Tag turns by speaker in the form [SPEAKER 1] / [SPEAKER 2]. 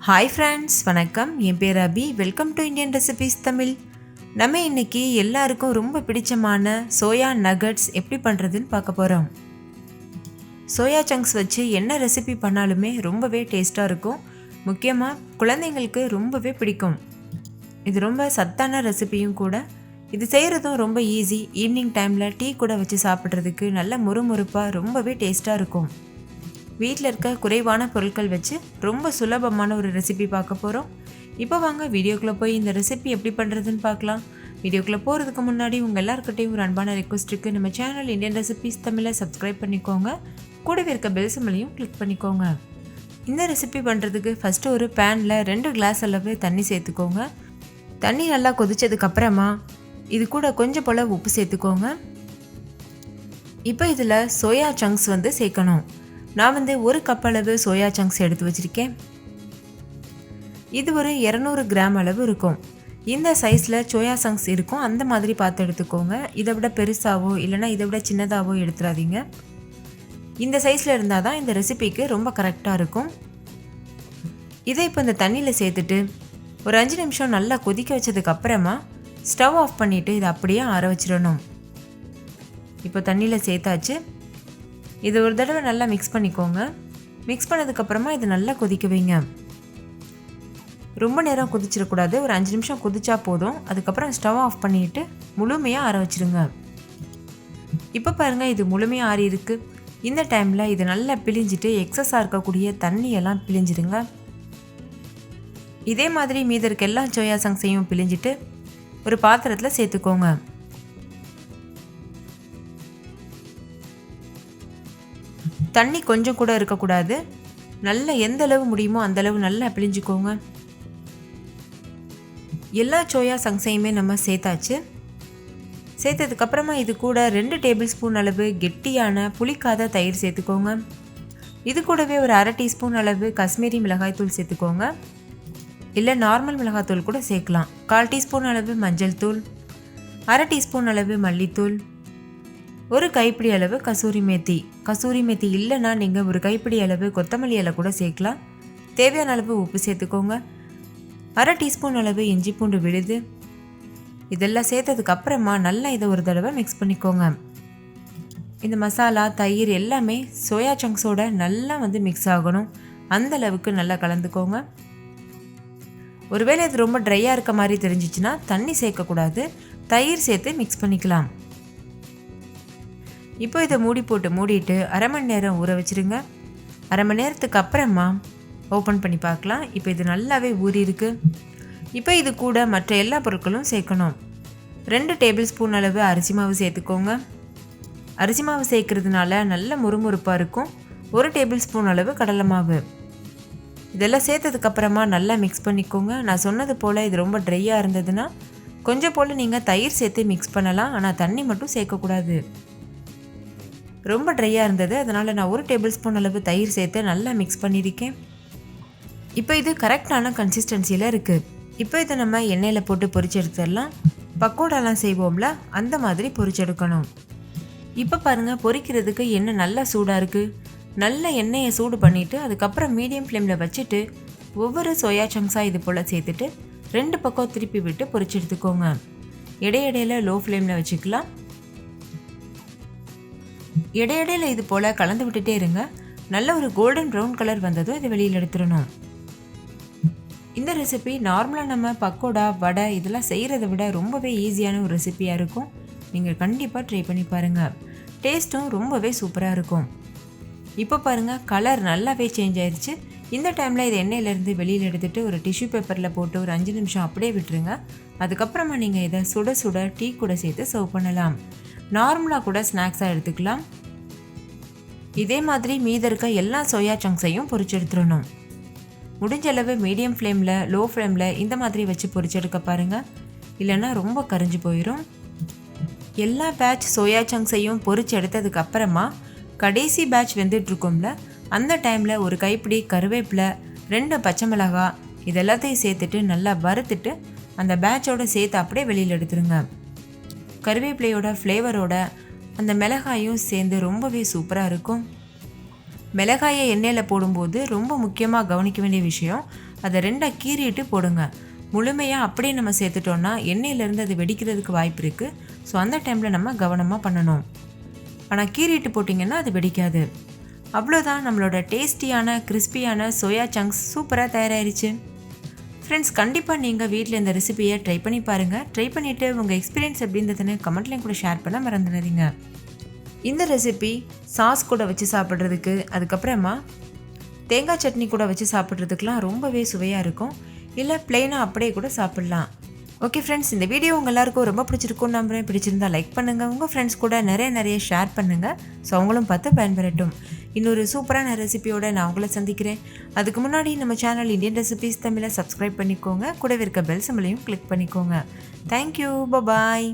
[SPEAKER 1] Hi friends, வணக்கம். என் பேர் Abhi. Welcome to Indian recipes Tamil. நம்ம இன்றைக்கி எல்லாருக்கும் ரொம்ப பிடிச்சமான சோயா நகட்ஸ் எப்படி பண்ணுறதுன்னு பார்க்க போகிறோம். சோயா சங்க்ஸ் வச்சு என்ன ரெசிபி பண்ணாலுமே ரொம்பவே டேஸ்ட்டாக இருக்கும். முக்கியமாக குழந்தைங்களுக்கு ரொம்பவே பிடிக்கும். இது ரொம்ப சத்தான ரெசிபியும் கூட. இது செய்கிறதும் ரொம்ப ஈஸி. ஈவினிங் டைமில் டீ கூட வச்சு சாப்பிட்றதுக்கு நல்ல முறுமுறுப்பாக ரொம்பவே டேஸ்ட்டாக இருக்கும். வீட்டில் இருக்க குறைவான பொருட்கள் வச்சு ரொம்ப சுலபமான ஒரு ரெசிபி பார்க்க போகிறோம். இப்போ வாங்க வீடியோக்குள்ளே போய் இந்த ரெசிபி எப்படி பண்ணுறதுன்னு பார்க்கலாம். வீடியோக்குள்ளே போகிறதுக்கு முன்னாடி உங்கள் எல்லாருக்கிட்டையும் ஒரு அன்பான ரெக்வஸ்ட் இருக்குது. நம்ம சேனல் இந்தியன் ரெசிபீஸ் தமிழை சப்ஸ்கிரைப் பண்ணிக்கோங்க. கூடவே இருக்க பெல் சிம்பலையும் கிளிக் பண்ணிக்கோங்க. இந்த ரெசிபி பண்ணுறதுக்கு ஃபஸ்ட்டு ஒரு பேனில் 2 கிளாஸ் அளவு தண்ணி சேர்த்துக்கோங்க. தண்ணி நல்லா கொதித்ததுக்கப்புறமா இது கூட கொஞ்சம் போல் உப்பு சேர்த்துக்கோங்க. இப்போ இதில் சோயா சங்க்ஸ் சேர்க்கணும். நான் 1 கப் அளவு சோயா சங்க்ஸ் எடுத்து வச்சுருக்கேன். இது ஒரு 200 கிராம் அளவு இருக்கும். இந்த சைஸில் சோயா சங்க்ஸ் இருக்கும். அந்த மாதிரி பார்த்து எடுத்துக்கோங்க. இதை விட பெருசாகவோ இல்லைனா இதை விட சின்னதாகவோ எடுத்துடாதீங்க. இந்த சைஸில் இருந்தால் தான் இந்த ரெசிபிக்கு ரொம்ப கரெக்டாக இருக்கும். இதை இப்போ இந்த தண்ணியில் சேர்த்துட்டு ஒரு 5 நிமிஷம் நல்லா கொதிக்க வச்சதுக்கப்புறமா ஸ்டவ் ஆஃப் பண்ணிவிட்டு இதை அப்படியே ஆற வச்சிடணும். இப்போ தண்ணியில் சேர்த்தாச்சு. இது ஒரு தடவை நல்லா மிக்ஸ் பண்ணிக்கோங்க. மிக்ஸ் பண்ணதுக்கப்புறமா இது நல்லா கொதிக்க வைங்க. ரொம்ப நேரம் கொதிச்சிடக்கூடாது. ஒரு 5 நிமிஷம் கொதிச்சா போதும். அதுக்கப்புறம் ஸ்டவ் ஆஃப் பண்ணிவிட்டு முழுமையாக ஆற வச்சுருங்க. இப்போ பாருங்கள், இது முழுமையாக ஆறி இருக்குது. இந்த டைமில் இது நல்லா பிழிஞ்சிட்டு எக்ஸஸாக இருக்கக்கூடிய தண்ணியெல்லாம் பிழிஞ்சிடுங்க. இதே மாதிரி மீதி இருக்க எல்லா சோயா சங்க்ஸையும் பிழிஞ்சிட்டு ஒரு பாத்திரத்தில் சேர்த்துக்கோங்க. தண்ணி கொஞ்சம் கூட இருக்கக்கூடாது. நல்லா எந்த அளவு முடியுமோ அந்தளவு நல்லா பிழிஞ்சிக்கோங்க. எல்லா சோயா சங்க்ஸையுமே நம்ம சேர்த்தாச்சு. சேர்த்ததுக்கப்புறமா இது கூட 2 டேபிள் ஸ்பூன் அளவு கெட்டியான புளிக்காத தயிர் சேர்த்துக்கோங்க. இது கூடவே ஒரு 1/2 டீஸ்பூன் அளவு காஷ்மீரி மிளகாய்த்தூள் சேர்த்துக்கோங்க. இல்லை நார்மல் மிளகாய்த்தூள் கூட சேர்க்கலாம். 1/4 டீஸ்பூன் அளவு மஞ்சள் தூள், 1/2 டீஸ்பூன் அளவு மல்லித்தூள், ஒரு கைப்பிடி அளவு கசூரி மேத்தி. கசூரி மேத்தி இல்லைன்னா நீங்கள் ஒரு கைப்பிடி அளவு கொத்தமல்லி இலை கூட சேர்க்கலாம். தேவையான அளவு உப்பு சேர்த்துக்கோங்க. 1/2 டீஸ்பூன் அளவு இஞ்சி பூண்டு விழுது. இதெல்லாம் சேர்த்ததுக்கு அப்புறமா நல்லா இதை ஒரு தடவை மிக்ஸ் பண்ணிக்கோங்க. இந்த மசாலா தயிர் எல்லாமே சோயா சங்க்ஸோட நல்லா மிக்ஸ் ஆகணும். அந்த அளவுக்கு நல்லா கலந்துக்கோங்க. ஒருவேளை இது ரொம்ப ட்ரையாக இருக்க மாதிரி தெரிஞ்சிச்சுன்னா தண்ணி சேர்க்கக்கூடாது. தயிர் சேர்த்து மிக்ஸ் பண்ணிக்கலாம். இப்போ இதை மூடிட்டு 1/2 மணி நேரம் ஊற வச்சுருங்க. 1/2 மணி நேரத்துக்கு அப்புறமா ஓப்பன் பண்ணி பார்க்கலாம். இப்போ இது நல்லாவே ஊறி இருக்கு. இப்போ இது கூட மற்ற எல்லா பொருட்களும் சேர்க்கணும். 2 டேபிள் ஸ்பூன் அளவு அரிசி மாவு சேர்த்துக்கோங்க. அரிசி மாவு சேர்க்கறதுனால நல்ல முறுமுறுப்பாக இருக்கும். 1 டேபிள் ஸ்பூன் அளவு கடலை மாவு. இதெல்லாம் சேர்த்ததுக்கப்புறமா நல்லா மிக்ஸ் பண்ணிக்கோங்க. நான் சொன்னது போல் இது ரொம்ப ட்ரையாக இருந்ததுன்னா கொஞ்சம் போல் நீங்கள் தயிர் சேர்த்து மிக்ஸ் பண்ணலாம். ஆனால் தண்ணி மட்டும் சேர்க்கக்கூடாது. ரொம்ப ட்ரையாக இருந்தது, அதனால் நான் 1 டேபிள் ஸ்பூன் அளவு தயிர் சேர்த்து நல்லா மிக்ஸ் பண்ணியிருக்கேன். இப்போ இது கரெக்டான கன்சிஸ்டன்சியில் இருக்குது. இப்போ இதை நம்ம எண்ணெயில் போட்டு பொரிச்சு எடுத்துடலாம். பக்கோடாலாம் செய்வோம்ல, அந்த மாதிரி பொரிச்செடுக்கணும். இப்போ பாருங்கள், பொரிக்கிறதுக்கு எண்ணெய் நல்லா சூடாக இருக்குது. நல்ல எண்ணெயை சூடு பண்ணிவிட்டு அதுக்கப்புறம் மீடியம் ஃப்ளேமில் வச்சுட்டு ஒவ்வொரு சோயா சங்க்ஸாக இது போல் சேர்த்துட்டு 2 பக்கம் திருப்பி விட்டு பொரிச்சு எடுத்துக்கோங்க. இடையிடையில் லோ ஃப்ளேமில் வச்சுக்கலாம். இடையிடையில் இது போல் கலந்து விட்டுட்டே இருங்க. நல்ல ஒரு கோல்டன் ப்ரௌன் கலர் வந்ததும் இதை வெளியில் எடுத்துடணும். இந்த ரெசிபி நார்மலாக நம்ம பக்கோடா வடை இதெல்லாம் செய்கிறத விட ரொம்பவே ஈஸியான ஒரு ரெசிபியாக இருக்கும். நீங்கள் கண்டிப்பாக ட்ரை பண்ணி பாருங்கள். டேஸ்ட்டும் ரொம்பவே சூப்பராக இருக்கும். இப்போ பாருங்கள், கலர் நல்லாவே சேஞ்ச் ஆயிடுச்சு. இந்த டைமில் இதை எண்ணெயிலேருந்து வெளியில் எடுத்துகிட்டு ஒரு டிஷ்யூ பேப்பரில் போட்டு ஒரு 5 நிமிஷம் அப்படியே விட்டுருங்க. அதுக்கப்புறமா நீங்கள் இதை சுட சுட டீ கூட சேர்த்து சர்வ் பண்ணலாம். நார்மலாக கூட ஸ்நாக்ஸாக எடுத்துக்கலாம். இதே மாதிரி மீதி இருக்க எல்லா சோயா சங்க்ஸையும் பொரிச்சு எடுத்துடணும். முடிஞ்ச அளவு மீடியம் ஃப்ளேமில் லோ ஃப்ளேமில் இந்த மாதிரி வச்சு பொரிச்செடுக்க பாருங்கள். இல்லைன்னா ரொம்ப கரிஞ்சு போயிடும். எல்லா பேட்ச் சோயா சங்க்ஸையும் பொரிச்சு எடுத்ததுக்கு அப்புறமா கடைசி பேட்ச் வெந்துட்டுருக்கோம்ல, அந்த டைமில் ஒரு கைப்பிடி கருவேப்பிலை, 2 பச்சை மிளகாய் இதெல்லாத்தையும் சேர்த்துட்டு நல்லா வறுத்துட்டு அந்த பேட்சோடு சேர்த்து அப்படியே வெளியில் எடுத்துருங்க. கருவேப்பிலையோட ஃப்ளேவரோட அந்த மிளகாயும் சேர்ந்து ரொம்பவே சூப்பராக இருக்கும். மிளகாயை எண்ணெயில் போடும்போது ரொம்ப முக்கியமாக கவனிக்க வேண்டிய விஷயம், அதை 2 கீறிட்டு போடுங்க. முழுமையாக அப்படியே நம்ம சேர்த்துட்டோன்னா எண்ணெயிலேருந்து அது வெடிக்கிறதுக்கு வாய்ப்பு இருக்குது. ஸோ அந்த டைமில் நம்ம கவனமாக பண்ணணும். ஆனால் கீறிட்டு போட்டிங்கன்னா அது வெடிக்காது. அவ்வளோதான், நம்மளோட டேஸ்டியான கிறிஸ்பியான சோயா சங்க்ஸ் சூப்பராக தயாராகிருச்சு. ஃப்ரெண்ட்ஸ், கண்டிப்பாக நீங்கள் வீட்டில் இந்த ரெசிபியை ட்ரை பண்ணி பாருங்கள். ட்ரை பண்ணிவிட்டு உங்கள் எக்ஸ்பீரியன்ஸ் எப்படின்றதுன்னு கமெண்ட்லேயும் கூட ஷேர் பண்ண மறந்துடாதீங்க. இந்த ரெசிபி சாஸ் கூட வச்சு சாப்பிட்றதுக்கு, அதுக்கப்புறமா தேங்காய் சட்னி கூட வச்சு சாப்பிட்றதுக்கெலாம் ரொம்பவே சுவையாக இருக்கும். இல்லை பிளெயினாக அப்படியே கூட சாப்பிட்லாம். ஓகே ஃப்ரெண்ட்ஸ், இந்த வீடியோ உங்கள் எல்லாருக்கும் ரொம்ப பிடிச்சிருக்கும்னு நம்புகிறேன். பிடிச்சிருந்தா லைக் பண்ணுங்கள், உங்கள் ஃப்ரெண்ட்ஸ் கூட நிறைய ஷேர் பண்ணுங்கள். ஸோ அவங்களும் பார்த்து பயன்பெறட்டும். இன்னொரு சூப்பரான ரெசிபியோடு நான் உங்களை சந்திக்கிறேன். அதுக்கு முன்னாடி நம்ம சேனல் இந்தியன் ரெசிபீஸ் தமிழை சப்ஸ்கிரைப் பண்ணிக்கோங்க. கூடவே இருக்க பெல் சிம்பலையும் கிளிக் பண்ணிக்கோங்க. தேங்க்யூ, பாய்.